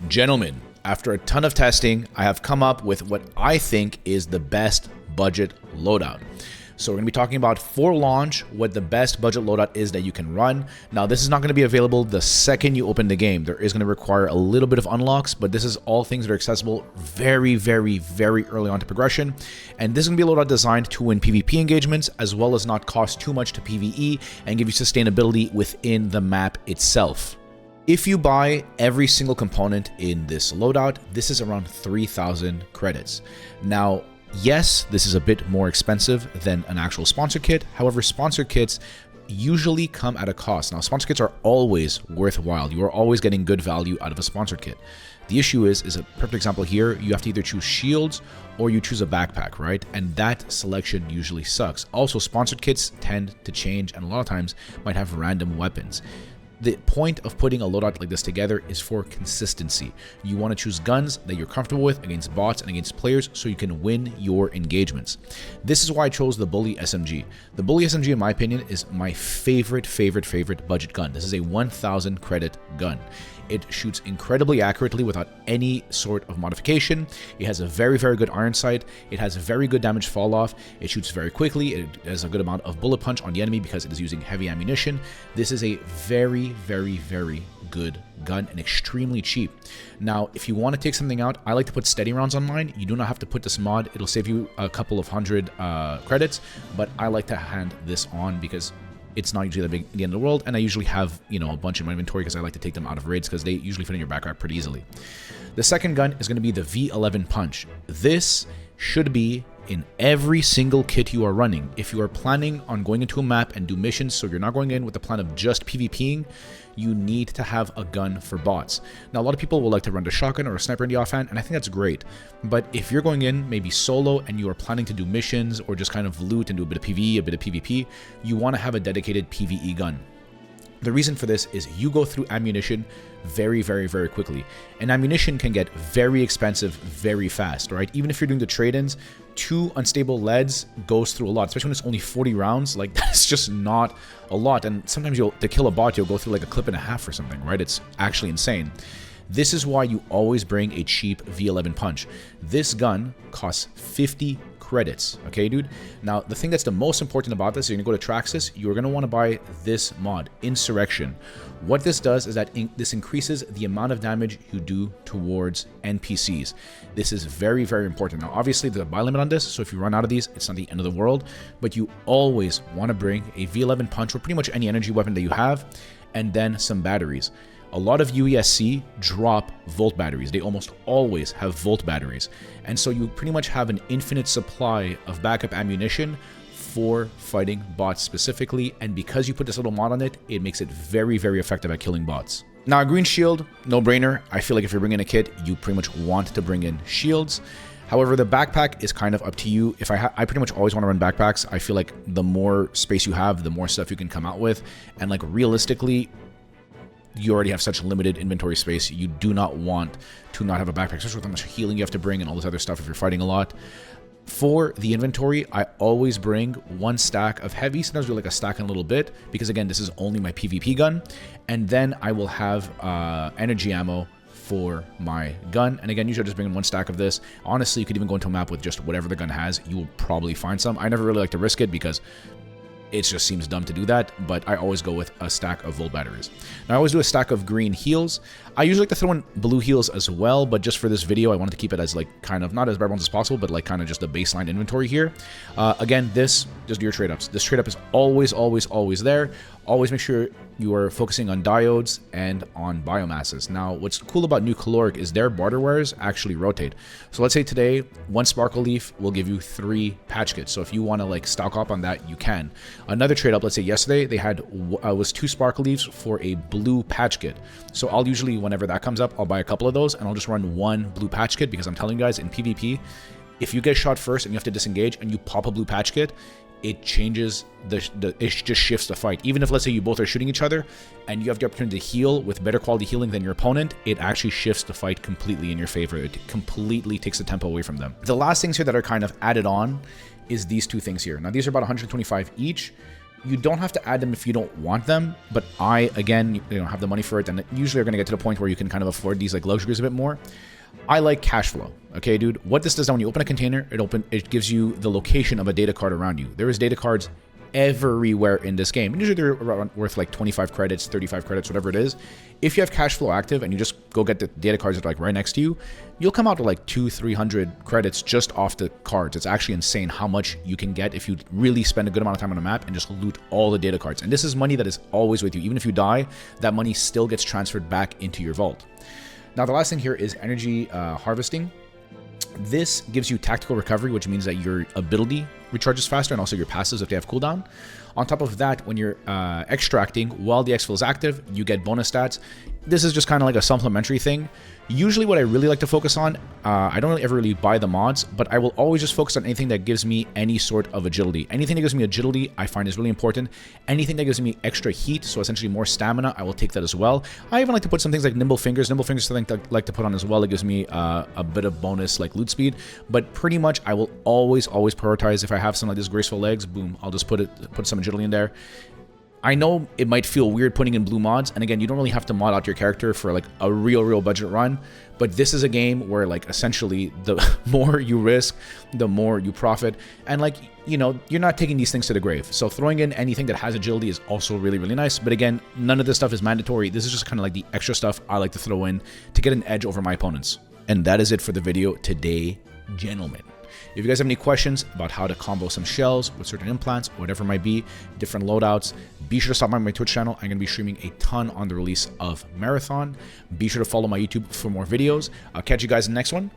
Gentlemen, after a ton of testing, I have come up with what I think is the best budget loadout. So we're going to be talking about for launch what the best budget loadout is that you can run. Now, this is not going to be available the second you open the game. There is going to require a little bit of unlocks, but this is all things that are accessible very, very, very early on to progression. And this is going to be a loadout designed to win PvP engagements, as well as not cost too much to PvE and give you sustainability within the map itself. If you buy every single component in this loadout, this is around 3,000 credits. Now, yes, this is a bit more expensive than an actual sponsor kit. However, sponsor kits usually come at a cost. Now, sponsor kits are always worthwhile. You are always getting good value out of a sponsor kit. The issue is a perfect example here, you have to either choose shields or you choose a backpack, right? And that selection usually sucks. Also, sponsored kits tend to change and a lot of times might have random weapons. The point of putting a loadout like this together is for consistency. You want to choose guns that you're comfortable with against bots and against players so you can win your engagements. This is why I chose the Bully SMG. The Bully SMG, in my opinion, is my favorite budget gun. This is a 1,000 credit gun. It shoots incredibly accurately without any sort of modification. It has a very, very good iron sight. It has a very good damage fall off. It shoots very quickly. It has a good amount of bullet punch on the enemy because it is using heavy ammunition. This is a very, very, very good gun and extremely cheap. Now, if you want to take something out, I like to put steady rounds on mine. You do not have to put this mod. It'll save you a couple of hundred credits, but I like to hand this on because it's not usually the end of the world, and I usually have, a bunch in my inventory because I like to take them out of raids because they usually fit in your backpack pretty easily. The second gun is going to be the V11 Punch. This should be in every single kit you are running. If you are planning on going into a map and do missions, so you're not going in with the plan of just PvPing, you need to have a gun for bots. Now, a lot of people will like to run the shotgun or a sniper in the offhand, and I think that's great. But if you're going in maybe solo and you are planning to do missions or just kind of loot and do a bit of PvE, a bit of PvP, you want to have a dedicated PvE gun. The reason for this is you go through ammunition very, very, very quickly. And ammunition can get very expensive very fast, right? Even if you're doing the trade-ins, 2 unstable leads goes through a lot, especially when it's only 40 rounds. Like, that's just not a lot. And sometimes to kill a bot, you'll go through like a clip and a half or something, right? It's actually insane. This is why you always bring a cheap V11 Punch. This gun costs 50 credits, okay, dude? Now, the thing that's the most important about this, you're gonna go to Traxxas, you're gonna want to buy this mod, Insurrection. What this does is that this increases the amount of damage you do towards NPCs. This is very, very important. Now, obviously, there's a buy limit on this, so if you run out of these, it's not the end of the world, but you always want to bring a V11 Punch or pretty much any energy weapon that you have, and then some batteries. A lot of UESC drop volt batteries. They almost always have volt batteries. And so you pretty much have an infinite supply of backup ammunition for fighting bots specifically. And because you put this little mod on it, it makes it very, very effective at killing bots. Now, a green shield, no brainer. I feel like if you're bringing a kit, you pretty much want to bring in shields. However, the backpack is kind of up to you. If I pretty much always want to run backpacks. I feel like the more space you have, the more stuff you can come out with. And like realistically, you already have such limited inventory space. You do not want to not have a backpack, especially with how much healing you have to bring and all this other stuff if you're fighting a lot. For the inventory, I always bring 1 stack of heavy. Sometimes do like a stack in a little bit because, again, this is only my PvP gun. And then I will have energy ammo for my gun. And again, usually I just bring in 1 stack of this. Honestly, you could even go into a map with just whatever the gun has. You will probably find some. I never really like to risk it because it just seems dumb to do that, but I always go with a stack of volt batteries. Now, I always do a stack of green heals. I usually like to throw in blue heals as well, but just for this video, I wanted to keep it as like kind of not as bare bones as possible, but like kind of just a baseline inventory here. Again, just do your trade-ups. This trade-up is always, always, always there. Always make sure you are focusing on diodes and on biomasses. Now, what's cool about New Caloric is their barter wares actually rotate. So let's say today, 1 sparkle leaf will give you 3 patch kits. So if you want to like stock up on that, you can. Another trade up, let's say yesterday, they had was 2 sparkle leaves for a blue patch kit. So I'll usually, whenever that comes up, I'll buy a couple of those and I'll just run 1 blue patch kit because I'm telling you guys, in PvP, if you get shot first and you have to disengage and you pop a blue patch kit, it changes it just shifts the fight. Even if, let's say, you both are shooting each other and you have the opportunity to heal with better quality healing than your opponent, it actually shifts the fight completely in your favor. It completely takes the tempo away from them. The last things here that are kind of added on is these 2 things here. Now, these are about 125 each. You don't have to add them if you don't want them, but I, again, have the money for it, and usually are going to get to the point where you can kind of afford these like luxuries a bit more. I like cash flow. Okay, dude. What this does now, when you open a container, it gives you the location of a data card around you. There is data cards everywhere in this game. Usually they're worth like 25 credits, 35 credits, whatever it is. If you have cash flow active and you just go get the data cards that are like right next to you, you'll come out to like 200-300 credits just off the cards. It's actually insane how much you can get if you really spend a good amount of time on a map and just loot all the data cards. And this is money that is always with you. Even if you die, that money still gets transferred back into your vault. Now, the last thing here is energy harvesting. This gives you tactical recovery, which means that your ability recharges faster and also your passives if they have cooldown. On top of that, when you're extracting while the exfil is active, you get bonus stats. This is just kind of like a supplementary thing. Usually what I really like to focus on, I don't ever really buy the mods, but I will always just focus on anything that gives me any sort of agility. Anything that gives me agility, I find is really important. Anything that gives me extra heat, so essentially more stamina, I will take that as well. I even like to put some things like nimble fingers. Nimble fingers is something that I like to put on as well. It gives me a bit of bonus like loot speed, but pretty much I will always prioritize. If I have some like this graceful legs, boom, I'll just put some agility in there. I know it might feel weird putting in blue mods, and again, you don't really have to mod out your character for like a real budget run, but this is a game where like essentially the more you risk, the more you profit, and like, you're not taking these things to the grave. So throwing in anything that has agility is also really nice, but again, none of this stuff is mandatory. This is just kind of like the extra stuff I like to throw in to get an edge over my opponents. And that is it for the video today, gentlemen. If you guys have any questions about how to combo some shells with certain implants, whatever it might be, different loadouts, be sure to stop by my Twitch channel. I'm going to be streaming a ton on the release of Marathon. Be sure to follow my YouTube for more videos. I'll catch you guys in the next one.